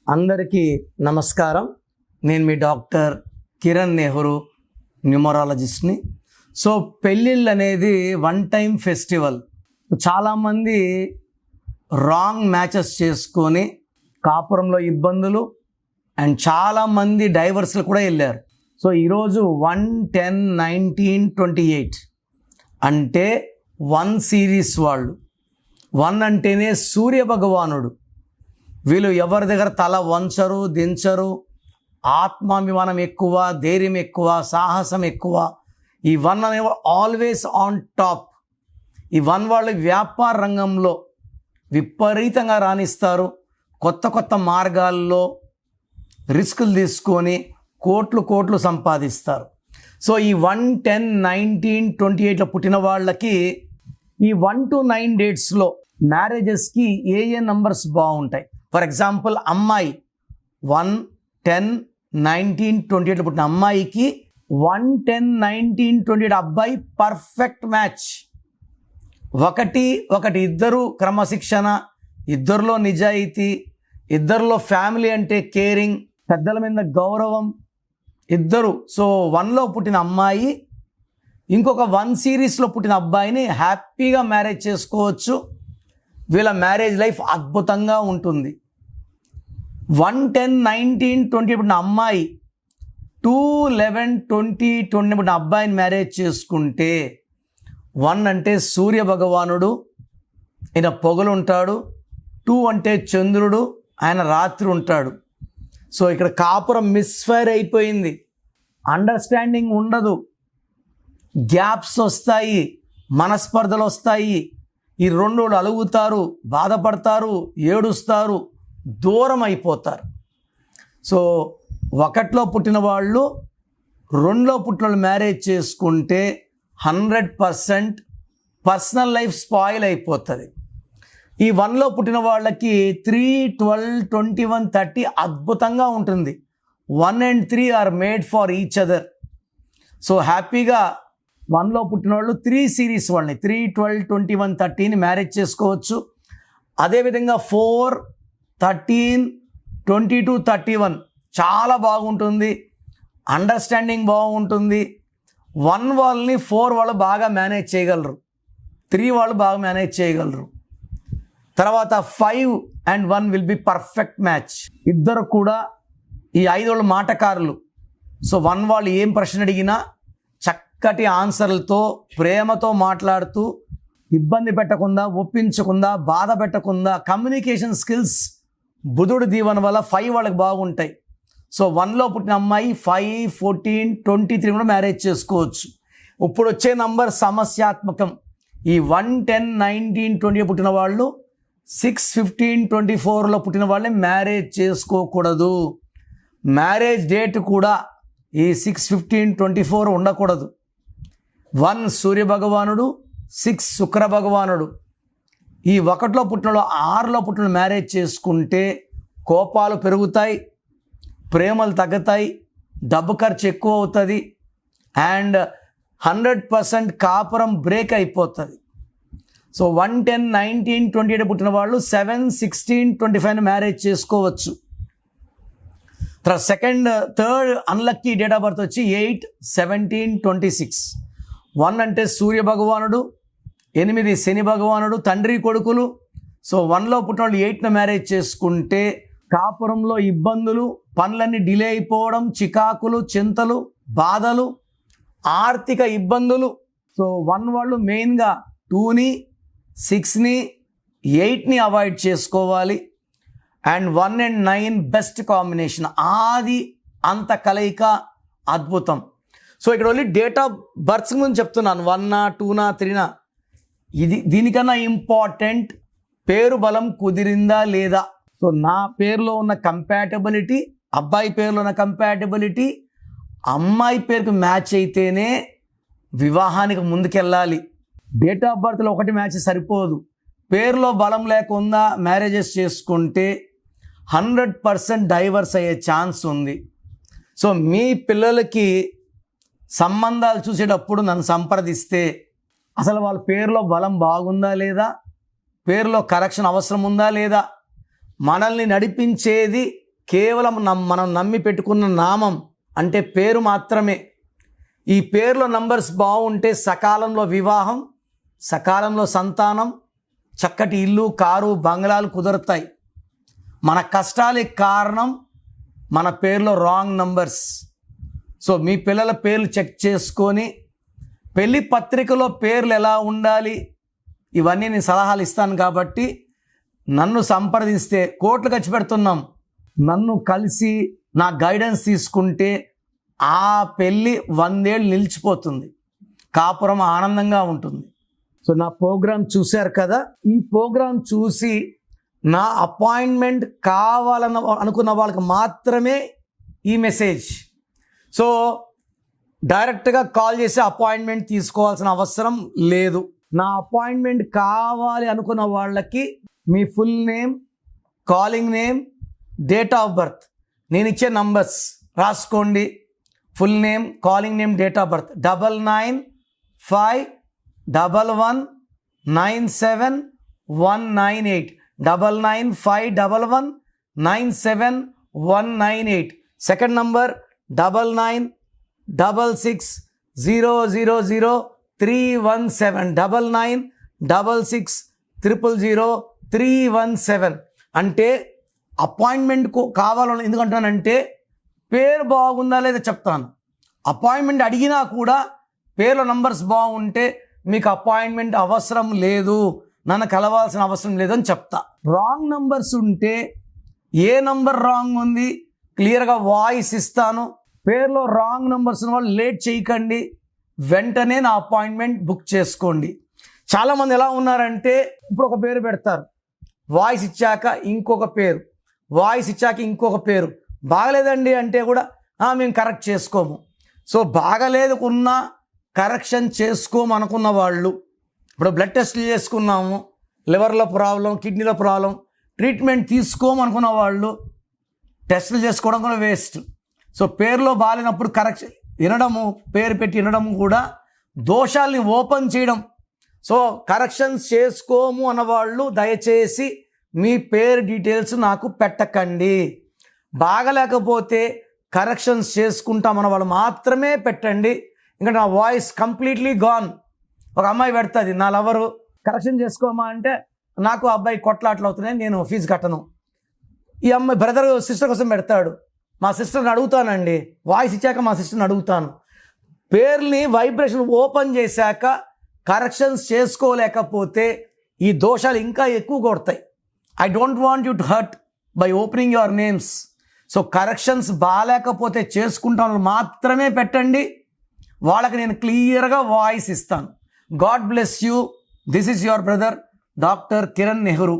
అందరికీ నమస్కారం. నేను మీ డాక్టర్ కిరణ్ నెహ్రూ, న్యూమరాలజిస్ట్ని. సో పెళ్ళిళ్ళు అనేది వన్ టైం ఫెస్టివల్. చాలామంది రాంగ్ మ్యాచెస్ చేసుకొని కాపురంలో ఇబ్బందులు అండ్ చాలామంది డైవర్స్లు కూడా వెళ్ళారు. సో ఈరోజు 1-10-19-28 అంటే 1 సిరీస్ వాళ్ళు. 1 అంటేనే సూర్య భగవానుడు. వీళ్ళు ఎవరి దగ్గర తల వంచరు, దించరు. ఆత్మాభిమానం ఎక్కువ, ధైర్యం ఎక్కువ, సాహసం ఎక్కువ. ఈ 1 అనే ఆల్వేస్ ఆన్ టాప్. ఈ 1 వాళ్ళు వ్యాపార రంగంలో విపరీతంగా రాణిస్తారు. కొత్త కొత్త మార్గాల్లో రిస్కులు తీసుకొని కోట్లు సంపాదిస్తారు. సో ఈ 1-10-19-28లో పుట్టిన వాళ్ళకి ఈ 1 to 9 డేట్స్లో మ్యారేజెస్కి ఏ నంబర్స్ బాగుంటాయి. ఫర్ ఎగ్జాంపుల్ అమ్మాయి 1-10-19-28లో పుట్టిన అమ్మాయికి 1-10-19-28 అబ్బాయి పర్ఫెక్ట్ మ్యాచ్. ఒకటి ఇద్దరు క్రమశిక్షణ, ఇద్దరిలో నిజాయితీ, ఇద్దరిలో ఫ్యామిలీ అంటే కేరింగ్, పెద్దల మీద గౌరవం, ఇద్దరు. సో 1లో పుట్టిన అమ్మాయి ఇంకొక 1 సిరీస్లో పుట్టిన అబ్బాయిని హ్యాపీగా మ్యారేజ్ చేసుకోవచ్చు. వీళ్ళ మ్యారేజ్ లైఫ్ అద్భుతంగా ఉంటుంది. 1-10-19-20 పుట్టిన అమ్మాయి 2-11-20-20 పుట్టిన అబ్బాయిని మ్యారేజ్ చేసుకుంటే 1 అంటే సూర్య భగవానుడు, ఈయన పొగలు ఉంటాడు. 2 అంటే చంద్రుడు, ఆయన రాత్రి ఉంటాడు. సో ఇక్కడ కాపురం మిస్ఫైర్ అయిపోయింది. అండర్స్టాండింగ్ ఉండదు, గ్యాప్స్ వస్తాయి, మనస్పర్ధలు వస్తాయి. ఈ 2 అలుగుతారు, బాధపడతారు, ఏడుస్తారు, దూరం అయిపోతారు. సో 1లో పుట్టిన వాళ్ళు 2లో పుట్టిన వాళ్ళు మ్యారేజ్ చేసుకుంటే 100% పర్సనల్ లైఫ్ స్పాయిల్ అయిపోతుంది. ఈ 1లో పుట్టిన వాళ్ళకి 3-12-21-30 అద్భుతంగా ఉంటుంది. 1 and 3 are made for each other. So హ్యాపీగా 1లో పుట్టిన వాళ్ళు 3 సిరీస్ వాళ్ళని 3-12-21-30ని మ్యారేజ్ చేసుకోవచ్చు. అదేవిధంగా 4-13-22-31 చాలా బాగుంటుంది, అండర్స్టాండింగ్ బాగుంటుంది. 1 వాళ్ళని 4 వాళ్ళు బాగా మేనేజ్ చేయగలరు, 3 వాళ్ళు బాగా మేనేజ్ చేయగలరు. తర్వాత 5 and 1 will be perfect match. ఇద్దరు కూడా ఈ 5 వాళ్ళు మాటకారులు. సో 1 వాళ్ళు ఏం ప్రశ్న అడిగినా చక్కటి ఆన్సర్లతో, ప్రేమతో మాట్లాడుతూ, ఇబ్బంది పెట్టకుండా, ఒప్పించకుండా, బాధ పెట్టకుండా, కమ్యూనికేషన్ స్కిల్స్ బుధుడు దీవెన వల్ల 5 వాళ్ళకి బాగుంటాయి. సో 1లో పుట్టిన అమ్మాయి 5-14-23 కూడా మ్యారేజ్ చేసుకోవచ్చు. ఇప్పుడు వచ్చే నంబర్ సమస్యాత్మకం. ఈ 1-10-19-20 పుట్టిన వాళ్ళు 6-15-24లో పుట్టిన వాళ్ళని మ్యారేజ్ చేసుకోకూడదు. మ్యారేజ్ డేట్ కూడా ఈ 6-15-24 ఉండకూడదు. 1 సూర్య భగవానుడు, 6 శుక్ర భగవానుడు. ఈ 1లో పుట్టిన 6లో పుట్టిన మ్యారేజ్ చేసుకుంటే కోపాలు పెరుగుతాయి, ప్రేమలు తగ్గుతాయి, డబ్బు ఖర్చు ఎక్కువ అవుతుంది అండ్ 100% కాపురం బ్రేక్ అయిపోతుంది. సో 1-10-19-28 పుట్టిన వాళ్ళు 7-16-25 మ్యారేజ్ చేసుకోవచ్చు. తర్వాత third unlucky date of birth వచ్చి 8-17-26. 1 అంటే సూర్య భగవానుడు, 8 శని భగవానుడు, తండ్రి కొడుకులు. సో 1లో పుట్టిన వాళ్ళు 8న మ్యారేజ్ చేసుకుంటే కాపురంలో ఇబ్బందులు, పనులన్నీ డిలే అయిపోవడం, చికాకులు, చింతలు, బాధలు, ఆర్థిక ఇబ్బందులు. సో 1 వాళ్ళు మెయిన్గా 2ని, 6ని, 8ని అవాయిడ్ చేసుకోవాలి. And 1 and 9 best combination. ఆది అంత కలయిక అద్భుతం. సో ఇక్కడ ఓన్లీ డేట్ ఆఫ్ బర్త్స్ గురించి చెప్తున్నాను. 1, 2, 3. దీనికన్నా ఇంపార్టెంట్ పేరు బలం కుదిరిందా లేదా. సో నా పేరులో ఉన్న కంపాటబిలిటీ, అబ్బాయి పేరులో ఉన్న కంపాటబిలిటీ, అమ్మాయి పేరుకు మ్యాచ్ అయితేనే వివాహానికి ముందుకెళ్ళాలి. డేట్ ఆఫ్ బర్త్లో ఒకటి మ్యాచ్ సరిపోదు. పేరులో బలం లేకుండా మ్యారేజెస్ చేసుకుంటే 100% డైవర్స్ అయ్యే ఛాన్స్ ఉంది. సో మీ పిల్లలకి సంబంధాలు చూసేటప్పుడు నన్ను సంప్రదిస్తే అసలు వాళ్ళ పేరులో బలం బాగుందా లేదా, పేరులో కరెక్షన్ అవసరం ఉందా లేదా, మనల్ని నడిపించేది కేవలం మనం నమ్మి పెట్టుకున్న నామం అంటే పేరు మాత్రమే. ఈ పేరులో నంబర్స్ బాగుంటే సకాలంలో వివాహం, సకాలంలో సంతానం, చక్కటి ఇల్లు, కారు, బంగ్లాలు కుదురుతాయి. మన కష్టాలకు కారణం మన పేరులో రాంగ్ నంబర్స్. సో మీ పిల్లల పేర్లు చెక్ చేసుకొని పెళ్లి పత్రికలో పేర్లు ఎలా ఉండాలి ఇవన్నీ నేను సలహాలు ఇస్తాను. కాబట్టి నన్ను సంప్రదిస్తే కోట్లు ఖర్చు పెడుతున్నాం, నన్ను కలిసి నా గైడెన్స్ తీసుకుంటే ఆ పెళ్ళి 100 ఏళ్ళు నిలిచిపోతుంది, కాపురం ఆనందంగా ఉంటుంది. సో నా ప్రోగ్రాం చూశారు కదా, ఈ ప్రోగ్రాం చూసి నా అపాయింట్మెంట్ కావాలని అనుకున్న వాళ్ళకి మాత్రమే ఈ మెసేజ్. సో డైరెక్ట్గా కాల్ చేసి అపాయింట్మెంట్ తీసుకోవాల్సిన అవసరం లేదు. నా అపాయింట్మెంట్ కావాలి అనుకున్న వాళ్ళకి మీ full name, calling name, date of birth, నేను ఇచ్చే నంబర్స్ రాసుకోండి. Full name, calling name, date of birth 9951197198 9951197198. Second number 9966000317 9966000317. అంటే అపాయింట్మెంట్ కావాలని ఎందుకంటానంటే పేరు బాగుందా లేదా చెప్తాను. అపాయింట్మెంట్ అడిగినా కూడా పేర్లో నంబర్స్ బాగుంటే మీకు అపాయింట్మెంట్ అవసరం లేదు, నన్ను కలవాల్సిన అవసరం లేదని చెప్తా. రాంగ్ నంబర్స్ ఉంటే ఏ నంబర్ రాంగ్ ఉంది క్లియర్గా వాయిస్ ఇస్తాను. పేర్లో రాంగ్ నంబర్స్ ఉన్న వాళ్ళు లేట్ చేయకండి, వెంటనే నా అపాయింట్మెంట్ బుక్ చేసుకోండి. చాలామంది ఎలా ఉన్నారంటే ఇప్పుడు ఒక పేరు పెడతారు, వాయిస్ ఇచ్చాక ఇంకొక పేరు, వాయిస్ ఇచ్చాక ఇంకొక పేరు. బాగలేదండి అంటే కూడా మేము కరెక్ట్ చేసుకోము. సో బాగలేదుకున్నా కరెక్షన్ చేసుకోమనుకున్న వాళ్ళు, ఇప్పుడు బ్లడ్ టెస్ట్లు చేసుకున్నాము, లివర్లో ప్రాబ్లం, కిడ్నీలో ప్రాబ్లం, ట్రీట్మెంట్ తీసుకోమనుకున్న వాళ్ళు టెస్టులు చేసుకోవడం కూడా వేస్ట్. సో పేరులో బాగాలేనప్పుడు కరెక్షన్ వినడము, పేరు పెట్టి వినడము కూడా దోషాల్ని ఓపెన్ చేయడం. సో కరెక్షన్స్ చేసుకోము అన్నవాళ్ళు దయచేసి మీ పేరు డీటెయిల్స్ నాకు పెట్టకండి. బాగలేకపోతే కరెక్షన్స్ చేసుకుంటామన్న వాళ్ళు మాత్రమే పెట్టండి. ఇంకా నా వాయిస్ కంప్లీట్లీ గాన్. ఒక అమ్మాయి పెడుతుంది, నా లవరు కరెక్షన్ చేసుకోమా అంటే నాకు అబ్బాయి కొట్లాట్లు అవుతున్నాయి, నేను ఫీజు కట్టను. ఈ అమ్మాయి బ్రదర్ సిస్టర్ కోసం పెడతాడు, మా సిస్టర్ని అడుగుతానండి, వాయిస్ ఇచ్చాక మా సిస్టర్ని అడుగుతాను. పేర్ని వైబ్రేషన్ ఓపెన్ చేశాక కరెక్షన్స్ చేసుకోలేకపోతే ఈ దోషాలు ఇంకా ఎక్కువ కొడతాయి. I don't want you to hurt by opening your names. So corrections బాగాలేకపోతే చేసుకుంటాను మాత్రమే పెట్టండి, వాళ్ళకి నేను క్లియర్గా వాయిస్ ఇస్తాను. God bless you. This is your brother doctor Kiran Nehru.